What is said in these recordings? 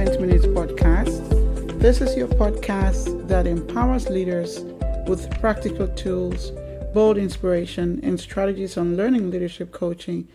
Empowerment Minutes podcast. This is your podcast that empowers leaders with practical tools, bold inspiration, and strategies on learning leadership coaching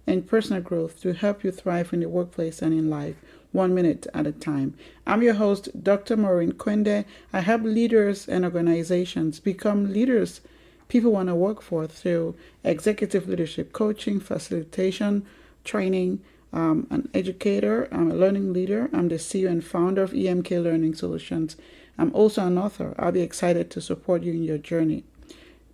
and personal growth to help you thrive in the workplace and in life, 1 minute at a time. I'm your host, Dr. Maurine Kwende. I help leaders and organizations become leaders people want to work for through executive leadership coaching, facilitation, training. I'm an educator. I'm a learning leader. I'm the CEO and founder of EMK Learning Solutions. I'm also an author. I'll be excited to support you in your journey,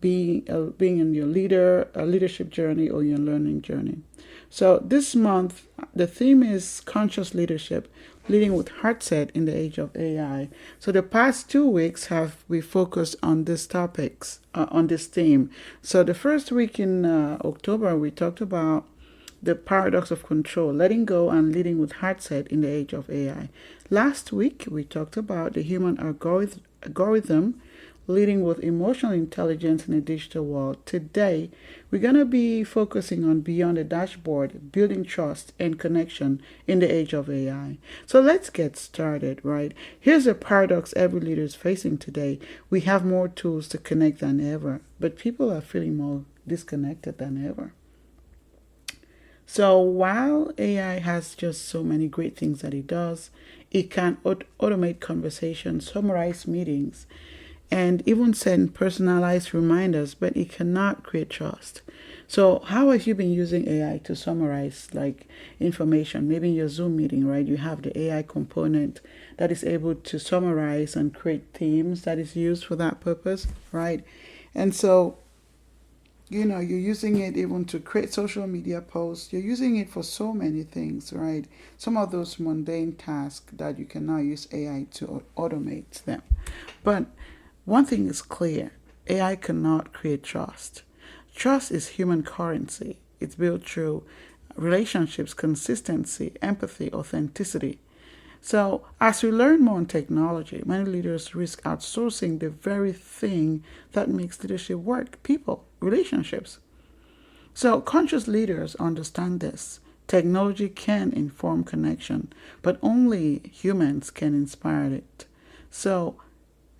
being in your leadership journey or your learning journey. So this month, the theme is conscious leadership, leading with heartset in the age of AI. So the past 2 weeks we focused on these topics, on this theme. So the first week in October, we talked about the paradox of control, letting go and leading with heartset in the age of AI. Last week, we talked about the human algorithm, leading with emotional intelligence in a digital world. Today, we're going to be focusing on beyond the dashboard, building trust and connection in the age of AI. So let's get started, right? Here's a paradox every leader is facing today. We have more tools to connect than ever, but people are feeling more disconnected than ever. So while AI has just so many great things that it does, it can automate conversations, summarize meetings, and even send personalized reminders, but it cannot create trust. So how have you been using AI to summarize information? Maybe in your Zoom meeting, right? You have the AI component that is able to summarize and create themes that is used for that purpose, right? And so, you're using it even to create social media posts. You're using it for so many things, right? Some of those mundane tasks that you can now use AI to automate them. But one thing is clear, AI cannot create trust. Trust is human currency. It's built through relationships, consistency, empathy, authenticity. So as we learn more on technology, many leaders risk outsourcing the very thing that makes leadership work: people, relationships. So conscious leaders understand this. Technology can inform connection, but only humans can inspire it. So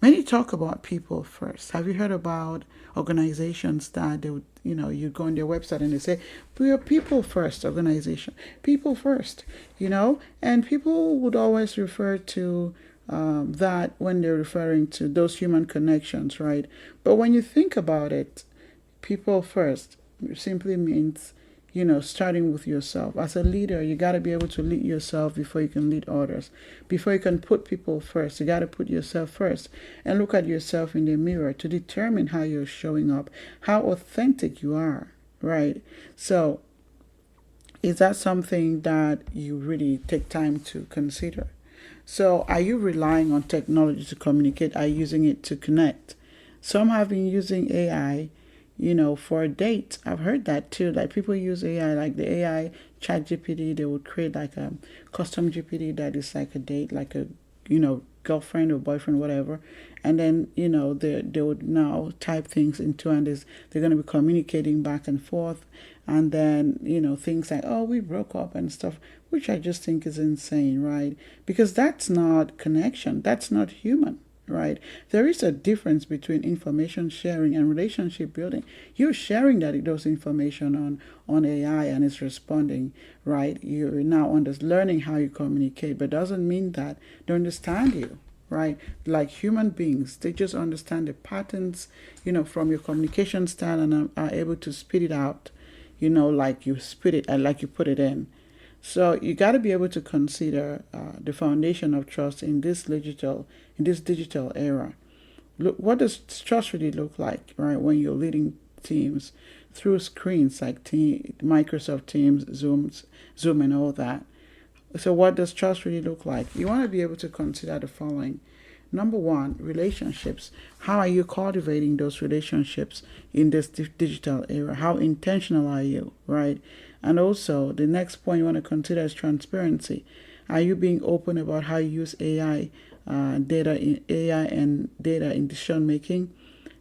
many talk about people first. Have you heard about organizations that they would, you go on their website and they say, we're a people first organization, people first, and people would always refer to that when they're referring to those human connections, right? But when you think about it, people first simply means starting with yourself. As a leader, you got to be able to lead yourself before you can lead others. Before you can put people first, you got to put yourself first and look at yourself in the mirror to determine how you're showing up, how authentic you are, right? So is that something that you really take time to consider? So are you relying on technology to communicate? Are you using it to connect? Some have been using AI for a date. I've heard that too. Like people use AI, like the AI chat GPT, they would create like a custom GPT that is like a date, like a, girlfriend or boyfriend, whatever. And then, they would now type things into, and they're going to be communicating back and forth. And then, things like, oh, we broke up and stuff, which I just think is insane, right? Because that's not connection. That's not human. Right? There is a difference between information sharing and relationship building. You're sharing those information on AI and it's responding, right? You're now learning how you communicate, but doesn't mean that they understand you, right? Like human beings, they just understand the patterns, from your communication style and are able to spit it out, like you spit it and like you put it in. So you got to be able to consider the foundation of trust in this digital era. Look, what does trust really look like, right? When you're leading teams through screens like Microsoft Teams, Zoom, and all that. So what does trust really look like? You want to be able to consider the following. Number one, relationships. How are you cultivating those relationships in this digital era? How intentional are you, right? And also, the next point you want to consider is transparency. Are you being open about how you use AI and data in decision making?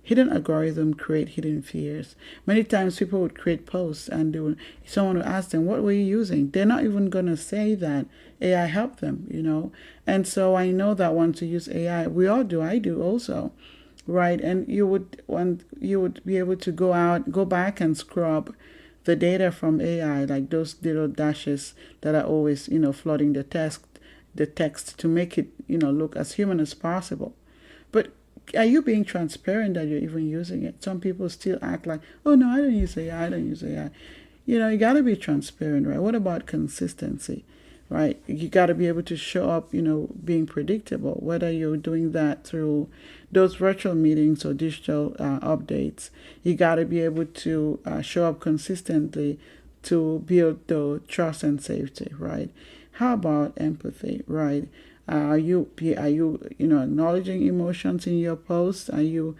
hidden algorithm create hidden fears. Many times people would create posts and someone would ask them, what were you using? They're not even going to say that AI helped them, And so I know that once you use AI, we all do, I do also, right? And you would be able to go back and scrub the data from AI, like those little dashes that are always, flooding the text to make it, look as human as possible. But are you being transparent that you're even using it? Some people still act like, oh no, I don't use AI, I don't use AI. You got to be transparent, right? What about consistency, right? You got to be able to show up, being predictable, whether you're doing that through those virtual meetings or digital updates. You got to be able to show up consistently to build the trust and safety, right? How about empathy, right? Are you acknowledging emotions in your posts? Are your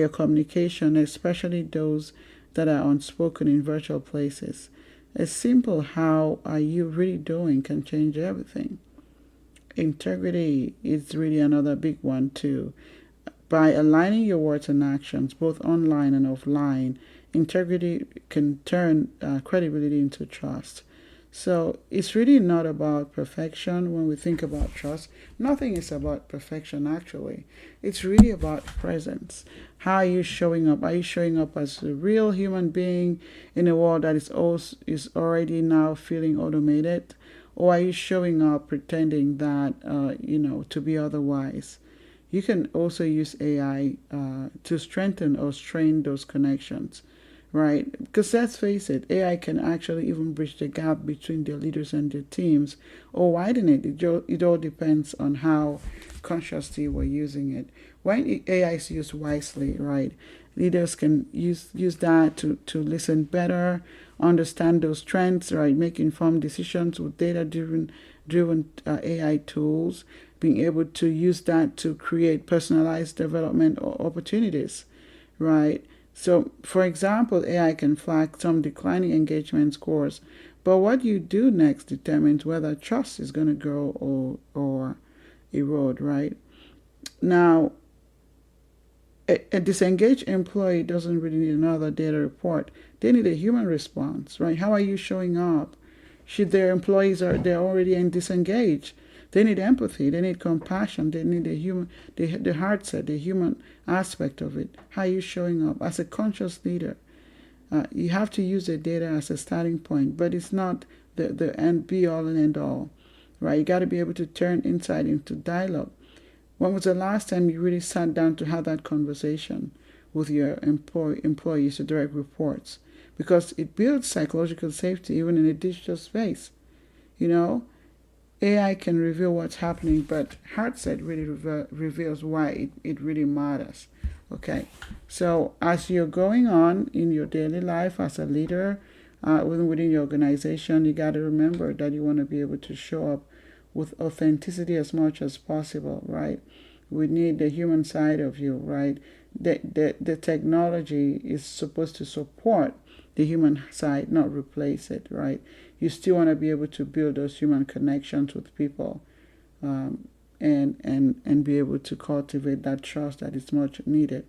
communication, especially those that are unspoken in virtual places? A simple how are you really doing can change everything. Integrity is really another big one too. By aligning your words and actions, both online and offline, integrity can turn credibility into trust. So it's really not about perfection when we think about trust. Nothing is about perfection, actually. It's really about presence. How are you showing up? Are you showing up as a real human being in a world that is already now feeling automated? Or are you showing up pretending that, to be otherwise? You can also use AI to strengthen or strain those connections, right? Because let's face it, AI can actually even bridge the gap between their leaders and their teams or widen it. It all depends on how consciously we're using it. When AI is used wisely, right, leaders can use that to listen better, understand those trends, right, make informed decisions with data driven AI tools, being able to use that to create personalized development or opportunities, right? So, for example, AI can flag some declining engagement scores, but what you do next determines whether trust is going to grow or erode, right? Now, a disengaged employee doesn't really need another data report. They need a human response, right? How are you showing up? Should their employees they're already disengaged? They need empathy. They need compassion. They need the heart set, the human aspect of it. How are you showing up as a conscious leader? You have to use the data as a starting point, but it's not the end be all and end all, right? You got to be able to turn insight into dialogue. When was the last time you really sat down to have that conversation with your employees, your direct reports? Because it builds psychological safety even in a digital space. You know, AI can reveal what's happening, but heartset really reveals why it really matters. Okay, so as you're going on in your daily life as a leader, within your organization, you got to remember that you want to be able to show up with authenticity as much as possible, right? We need the human side of you, right? The technology is supposed to support the human side, not replace it, right? You still want to be able to build those human connections with people, and be able to cultivate that trust that is much needed.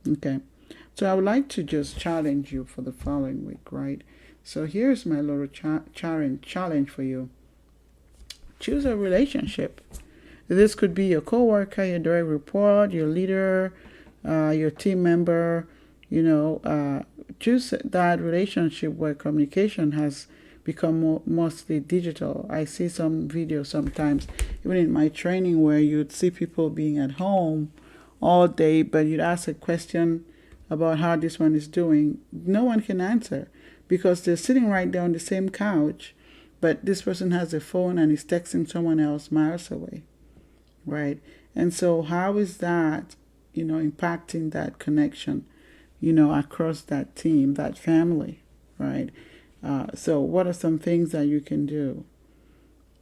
Okay, so I would like to just challenge you for the following week, right? So here's my little challenge for you. Choose a relationship. This could be your coworker, your direct report, your leader, your team member. Choose that relationship where communication has become mostly digital. I see some videos sometimes, even in my training, where you'd see people being at home all day, but you'd ask a question about how this one is doing. No one can answer because they're sitting right there on the same couch, but this person has a phone and is texting someone else miles away, right? And so how is that, impacting that connection, across that team, that family, right? So what are some things that you can do,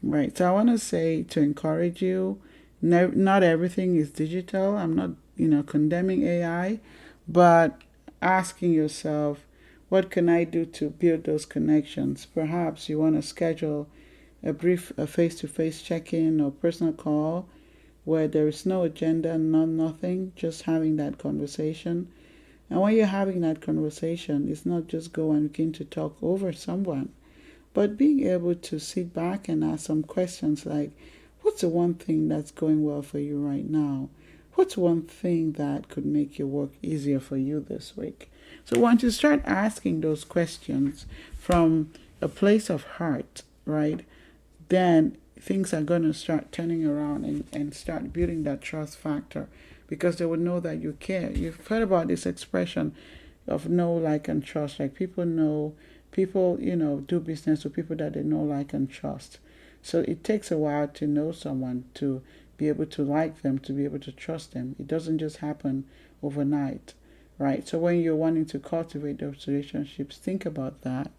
right? So I want to say, to encourage you, not everything is digital. I'm not, condemning AI, but asking yourself, what can I do to build those connections? Perhaps you want to schedule a brief face-to-face check-in or personal call where there is no agenda, nothing, just having that conversation. And when you're having that conversation, it's not just go and begin to talk over someone, but being able to sit back and ask some questions like, what's the one thing that's going well for you right now? What's one thing that could make your work easier for you this week? So once you start asking those questions from a place of heart, right, then things are going to start turning around and start building that trust factor, because they would know that you care. You've heard about this expression of know, like, and trust. Like, people, do business with people that they know, like, and trust. So it takes a while to know someone, to be able to like them, to be able to trust them. It doesn't just happen overnight, right? So when you're wanting to cultivate those relationships, think about that,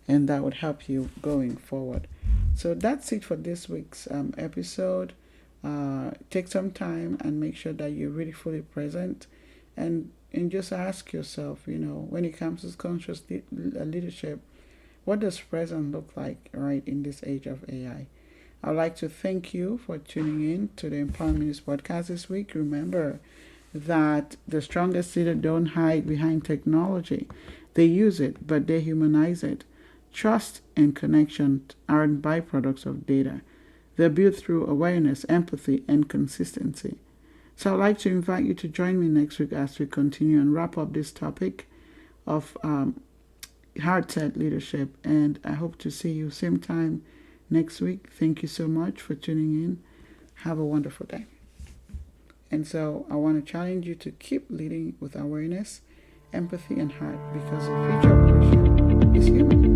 and that would help you going forward. So that's it for this week's episode. Take some time and make sure that you're really fully present, and just ask yourself, when it comes to conscious leadership, what does present look like, right, in this age of AI? I'd like to thank you for tuning in to the Empowerment Minutes podcast this week. Remember that the strongest leaders don't hide behind technology. They use it, but they humanize it. Trust and connection aren't byproducts of data. They're built through awareness, empathy, and consistency. So I'd like to invite you to join me next week as we continue and wrap up this topic of heart-set leadership. And I hope to see you same time next week. Thank you so much for tuning in. Have a wonderful day. And so I want to challenge you to keep leading with awareness, empathy, and heart, because the future of leadership is human.